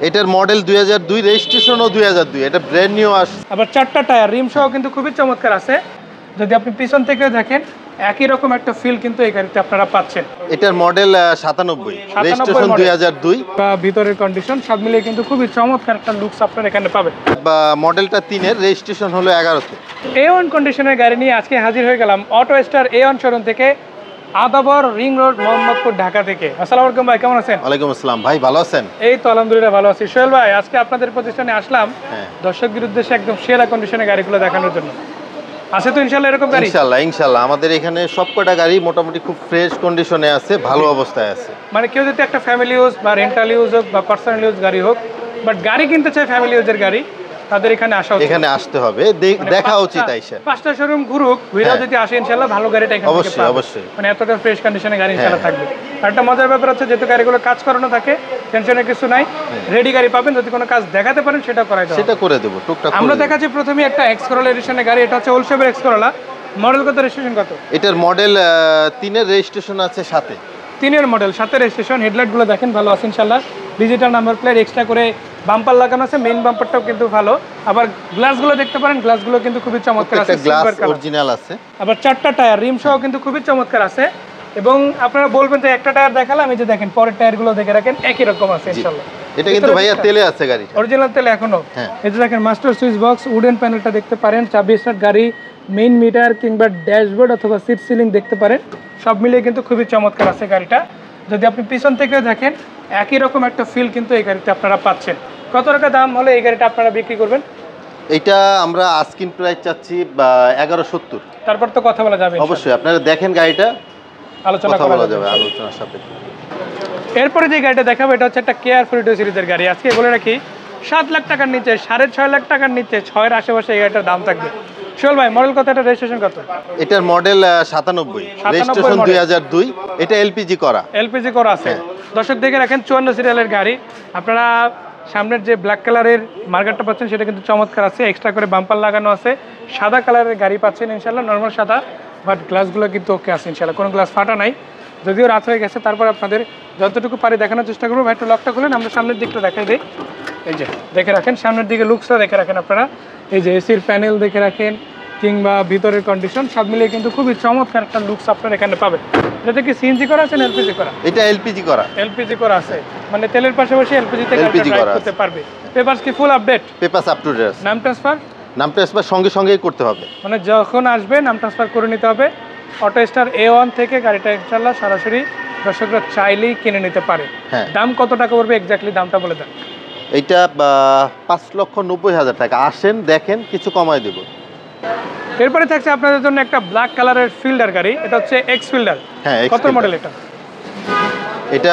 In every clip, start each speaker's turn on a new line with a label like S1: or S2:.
S1: এটার মডেল 2002, রেজিস্ট্রেশনও 2002, এটা brand new আসছে।
S2: আবার 4টা টায়ার রিম সহ কিন্তু খুবই চমৎকার আছে। যদি আপনি পিছন থেকে দেখেন একই রকম একটা ফিল কিন্তু এই গাড়িতে আপনারা পাচ্ছেন।
S1: এটার মডেল 97, রেজিস্ট্রেশন 2002।
S2: ভিতরের কন্ডিশন সব মিলিয়ে কিন্তু খুবই চমৎকার একটা লুকস আপনারা এখানে পাবেন।
S1: মডেলটা 3-এর, রেজিস্ট্রেশন হলো 11-তে।
S2: A1 কন্ডিশনের গাড়ি নিয়ে আজকে হাজির হয়ে গেলাম অটো স্টার A1 শোরুম থেকে, আদাবর রিং রোড, মোহাম্মদপুর, ঢাকা থেকে। আসসালামু আলাইকুম ভাই, কেমন আছেন?
S1: ওয়ালাইকুম আসসালাম ভাই, ভালো আছেন?
S2: এই তো আলহামদুলিল্লাহ ভালো আছি। সোহেল ভাই, আজকে আপনাদের প্রতিষ্ঠানে আসলাম দর্শকদের উদ্দেশ্যে একদম সেরা কন্ডিশনের গাড়িগুলো দেখানোর জন্য। আছে তো ইনশাআল্লাহ এরকম গাড়ি?
S1: ইনশাআল্লাহ আমাদের এখানে সবকটা গাড়ি মোটামুটি খুব ফ্রেশ কন্ডিশনে আছে, ভালো অবস্থায় আছে।
S2: মানে কেউ যদি একটা ফ্যামিলি ইউজ বা রেন্টাল ইউজ হোক বা পার্সোনাল ইউজ গাড়ি হোক, বাট গাড়ি কিনতে চায় ফ্যামিলি ইউজের গাড়ি, তাদের এখানে আসা উচিত।
S1: এখানে আসতে হবে, দেখা উচিত। আইসা
S2: 5টা শোরুম ঘুরুক, ঘুরেও যদি আসে ইনশাআল্লাহ ভালো গাড়িটা এখানে
S1: অবশ্যই অবশ্যই,
S2: মানে এতটা ফ্রেশ কন্ডিশনে গাড়ি ইনশাআল্লাহ থাকবে। আর একটা মজার ব্যাপার হচ্ছে, যেহেতু গাড়িগুলো কাজ করানো থাকে, টেনশনের কিছু নাই, রেডি গাড়ি পাবেন। যদি কোনো কাজ দেখাতে পারেন সেটা করাই দেবো,
S1: সেটা করে দেবো টুকটাক।
S2: আমরা দেখাচ্ছি প্রথমে একটা এক্স করোলা এডিশনের গাড়ি। এটা হচ্ছে ওল্ড শেপের এক্স করোলা। মডেল কত, রেজিস্ট্রেশন কত?
S1: এটার মডেল 3-এর, রেজিস্ট্রেশন আছে 7-এ।
S2: 3-এর মডেল, 7-এর রেজিস্ট্রেশন। হেডলাইটগুলো দেখেন ভালো আছে ইনশাআল্লাহ, ডিজিটাল নাম্বার প্লেট, এক্সট্রা করে বাম্পার লাগানো আছে, মেইন বাম্পারটাও কিন্তু ভালো। আবার গ্লাসগুলো দেখতে পারেন, গ্লাসগুলো কিন্তু খুবই চমৎকার আছে,
S1: গ্লাস অরিজিনাল আছে।
S2: আবার 4টা টায়ার রিম সহ কিন্তু খুবই চমৎকার আছে। এবং আপনারা বলবেন যে একটা টায়ার দেখালাম, এই যে দেখেন পরের টায়ারগুলো দেখে রাখেন, একই রকম আছে ইনশাআল্লাহ।
S1: এটা কিন্তু ভাইয়া তেলে আছে গাড়ি,
S2: অরিজিনাল তেলে এখনো। এই যে দেখেন মাস্টার সুইচ বক্স, উডেন প্যানেলটা দেখতে পারেন, চাবি স্টার্ট গাড়ি, মেইন মিটার কিংবা ড্যাশবোর্ড অথবা সিট সিলিং দেখতে পারেন, সব মিলিয়ে কিন্তু খুবই চমৎকার আছে গাড়িটা। যদি আপনি পিছন থেকে দেখেন একই রকম একটা ফিল কিন্তু এই গাড়িতে আপনারা পাচ্ছেন। কত টাকা দাম হলে এই গাড়িটা আপনারা বিক্রি করবেন?
S1: এটা আমরা আস্কিং প্রাইস চাচ্ছি 1170।
S2: তারপর তো কথা বলা যাবে
S1: অবশ্যই, আপনারা দেখেন গাড়িটা,
S2: আলোচনা করা যাবে
S1: আলোচনার সাপেক্ষে।
S2: এরপরে যে গাড়িটা দেখাবো এটা হচ্ছে একটা কেয়ার ফরিডো সিরিজের গাড়ি। আজকে বলে রাখি 7 লাখ টাকার নিচে, 6.5 লাখ টাকার নিচে, 6-এর আশেপাশে এই গাড়িটার দাম থাকবে। সোহেল ভাই, মডেল কত, এটা রেজিস্ট্রেশন কত?
S1: এটার মডেল 97, রেজিস্ট্রেশন 2002। এটা এলপিজি করা,
S2: এলপিজি করা আছে। দর্শক দেখে রাখেন 54 সিরিয়ালের গাড়ি। আপনারা সামনের যে ব্ল্যাক কালারের মার্কেটটা পাচ্ছেন সেটা কিন্তু চমৎকার আছে, এক্সট্রা করে বাম্পার লাগানো আছে। সাদা কালারের গাড়ি পাচ্ছেন ইনশাআল্লাহ, নর্মাল সাদা, বাট গ্লাসগুলো কিন্তু ওকে আছে ইনশাআল্লাহ, কোনো গ্লাস ফাটা নাই। যদিও রাত হয়ে গেছে, তারপর আপনাদের যতটুকু পারি দেখানোর চেষ্টা করবো। ভাই একটু লকটা খুলেন, আমরা সামনের দিকটা দেখাই দিই। এই যে দেখে রাখেন সামনের দিকে লুকসটা দেখে রাখেন আপনারা, এই যে এসির প্যানেল দেখে রাখেন কিংবা ভিতরের কন্ডিশন সব মিলিয়ে কিন্তু খুবই চমৎকার একটা লুকস আপনারা এখানে পাবেন। এটাতে কি সিএনজি করা আছে না এলপিজি করা?
S1: এটা এলপিজি করা।
S2: এলপিজি করা আছে, মানে তেলের পাশাপাশি এলপিজিতে ড্রাইভ করতে পারবে। পেপারস কি full update?
S1: Papers up to date.
S2: নাম ট্রান্সফার?
S1: নাম ট্রান্সফার সঙ্গে সঙ্গেই করতে হবে,
S2: মানে যখন আসবে নাম ট্রান্সফার করে নিতে হবে। অটো স্টার A1 থেকে গাড়িটা ইনশাআল্লাহ সরাসরি দর্শকরা চাইলেই কিনে নিতে পারে। দাম কত টাকা পড়বে এক্স্যাক্টলি দামটা বলে দেন।
S1: এইটা 5,90,000 টাকা। আসেন দেখেন, কিছু কমাই দেব।
S2: এরপরে থাকছে আপনাদের জন্য একটা ব্ল্যাক কালারের ফিল্ডার গাড়ি। এটা হচ্ছে এক্স ফিল্ডার। কত মডেল এটা?
S1: এটা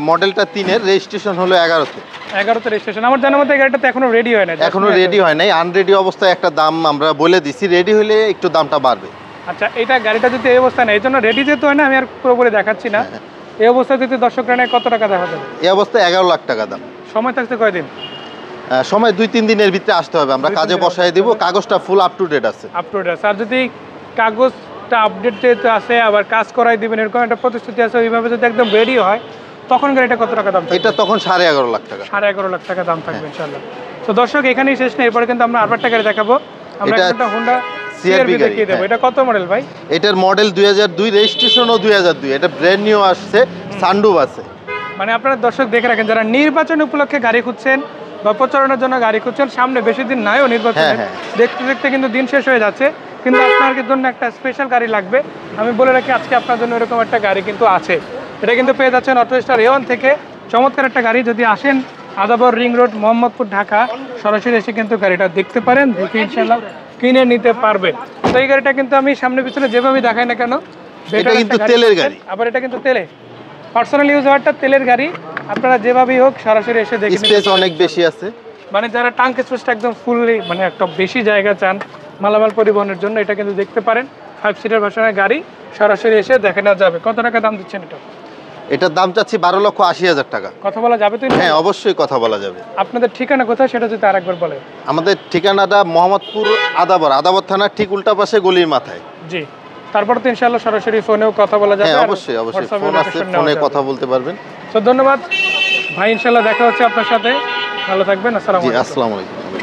S1: মডেলটা 3-এর, রেজিস্ট্রেশন হলো 11-তে।
S2: 11তে রেজিস্ট্রেশন। আমার জানার মতে গাড়িটা তো এখনো রেডি হয় না।
S1: এখনো রেডি হয় নাই, আনরেডি অবস্থায় একটা দাম আমরা বলে দিছি, রেডি হলে একটু দামটা বাড়বে।
S2: আচ্ছা, এটা গাড়িটা যদি এই অবস্থা নেই, এই জন্য রেডি যেহেতু হয় না, আমি আর পুরোপুরি দেখাচ্ছি না। এই অবস্থায় যদি দর্শকরা নেয় কত টাকা দেখা যাবে?
S1: এই অবস্থায় 11 লাখ টাকা দাম।
S2: সময় থাকতে কয়দিন?
S1: সময় 2-3 দিনের ভিতরে আসতে হবে, আমরা কাজে বসায় দিব। কাগজটা ফুল আপ টু ডেট আছে।
S2: Up to date. আর যদি কাগজটা আপডেট যেহেতু আছে, আবার কাজ করাই দিবেন এরকম একটা প্রতিশ্রুতি আছে, ওইভাবে যদি একদম রেডি হয় তখন গাড়িটা কত টাকা দাম?
S1: এটা তখন 11.5 লাখ টাকা।
S2: 11.5 লাখ টাকা দাম থাকবে ইনশাআল্লাহ। তো দর্শক এখানেই শেষ না, এরপরে কিন্তু আমরা আরবার একটা গাড়ি দেখাবো। আমরা একটা হোন্ডা সিআরভি দেখিয়ে দেবো। এটা কত মডেল ভাই?
S1: এটার মডেল 2002, রেজিস্ট্রেশনও 2002। এটা ব্র্যান্ড নিউ আসছে, সানরুফ আছে।
S2: মানে আপনারা দর্শক দেখে রাখেন, যারা নির্বাচন উপলক্ষে গাড়ি খুঁজছেন বা প্রচারণার জন্য গাড়ি খুঁজছেন, সামনে বেশি দিন নাইও নির্বাচন, দেখতে দেখতে কিন্তু দিন শেষ হয়ে যাচ্ছে, কিন্তু আপনার জন্য একটা স্পেশাল গাড়ি লাগবে। আমি বলে রাখি আজকে আপনার জন্য এরকম একটা গাড়ি কিন্তু আছে। এটা কিন্তু পেয়ে যাচ্ছেন অটো স্টার A1 থেকে। চমৎকার একটা গাড়ি। যদি আসেন আদাবর রিং রোড, মোহাম্মদপুর, ঢাকা, সরাসরি এসে কিন্তু গাড়িটা দেখতে পারেন, দেখে ইনশাআল্লাহ কিনে নিতে পারবেন। তো এই গাড়িটা কিন্তু আমি সামনে পিছনে যেভাবে দেখাই না কেন,
S1: এটা কিন্তু তেলের গাড়ি।
S2: আবার এটা কিন্তু তেলে পার্সোনাল ইউজ হওয়ারটা তেলের গাড়ি। আপনারা যেভাবেই হোক সরাসরি এসে দেখে নিতে।
S1: স্পেস অনেক বেশি আছে,
S2: মানে যারা টাঙ্ক স্পেসটা একদম ফুললি, মানে একটা বেশি জায়গা চান মালামাল পরিবহনের জন্য, এটা কিন্তু দেখতে পারেন। 5 সিটার ভার্সনের গাড়ি, সরাসরি এসে দেখে নেওয়া যাবে। কত টাকা দাম দিচ্ছেন এটা?
S1: এটার দাম চাচ্ছি 12,80,000 টাকা।
S2: কথা বলা যাবে তো?
S1: হ্যাঁ, অবশ্যই কথা বলা যাবে।
S2: আপনাদের ঠিকানা কোথায় সেটা যদি আরেকবার বলেন।
S1: আমাদের ঠিকানাটা মোহাম্মদপুর, আদাবর থানার ঠিক উল্টা পাশে, গলির মাথায়।
S2: জি, তারপর তো ইনশাআল্লাহ সরাসরি ফোনেও কথা বলা যাবে।
S1: হ্যাঁ, অবশ্যই ফোন আছে, ফোনে কথা বলতে পারবেন।
S2: তো ধন্যবাদ। ভাই ইনশাল্লাহ দেখা হচ্ছে আপনার সাথে, ভালো থাকবেন, আসসালামু
S1: জি
S2: আলাইকুম।
S1: আসসালামু আলাইকুম।